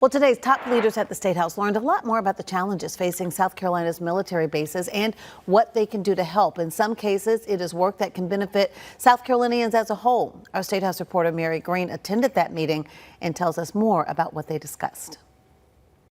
Well, today's top leaders at the State House learned a lot more about the challenges facing South Carolina's military bases and what they can do to help. In some cases, it is work that can benefit South Carolinians as a whole. Our State House reporter Mary Green attended that meeting and tells us more about what they discussed.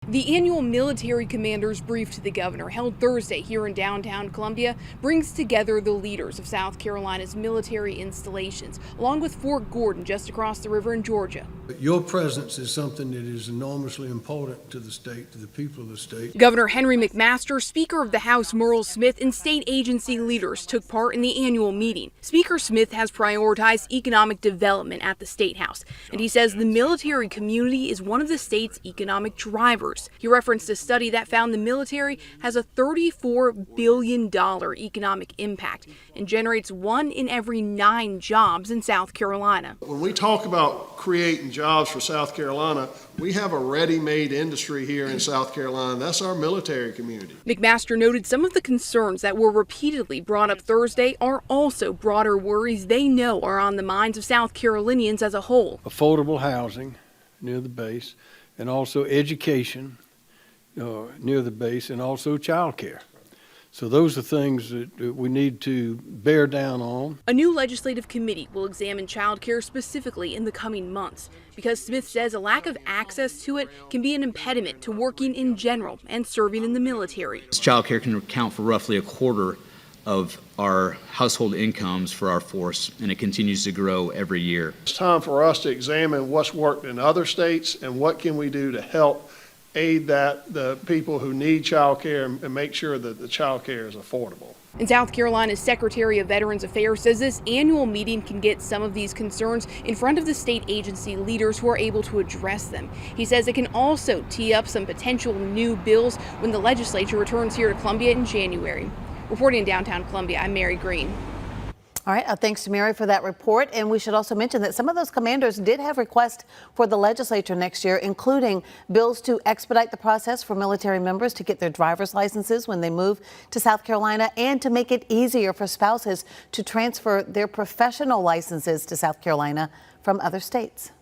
The annual military commanders brief to the governor, held Thursday here in downtown Columbia, brings together the leaders of South Carolina's military installations, along with Fort Gordon just across the river in Georgia. Your presence is something that is enormously important to the state, to the people of the state. Governor Henry McMaster, Speaker of the House Merle Smith, and state agency leaders took part in the annual meeting. Speaker Smith has prioritized economic development at the State House, and he says the military community is one of the state's economic drivers. He referenced a study that found the military has a $34 billion economic impact and generates 1 in every 9 jobs in South Carolina. When we talk about creating jobs for South Carolina, we have a ready-made industry here in South Carolina. That's our military community. McMaster noted some of the concerns that were repeatedly brought up Thursday are also broader worries they know are on the minds of South Carolinians as a whole. Affordable housing near the base, and also education near the base, and also child care. So those are things that we need to bear down on. A new legislative committee will examine child care specifically in the coming months, because Smith says a lack of access to it can be an impediment to working in general and serving in the military. Child care can account for roughly a quarter of our household incomes for our force, and it continues to grow every year. It's time for us to examine what's worked in other states and what can we do to help aid the people who need child care and make sure that the child care is affordable. And South Carolina's Secretary of Veterans Affairs says this annual meeting can get some of these concerns in front of the state agency leaders who are able to address them. He says it can also tee up some potential new bills when the legislature returns here to Columbia in January. Reporting in downtown Columbia, I'm Mary Green. All right, thanks to Mary for that report. And we should also mention that some of those commanders did have requests for the legislature next year, including bills to expedite the process for military members to get their driver's licenses when they move to South Carolina, and to make it easier for spouses to transfer their professional licenses to South Carolina from other states.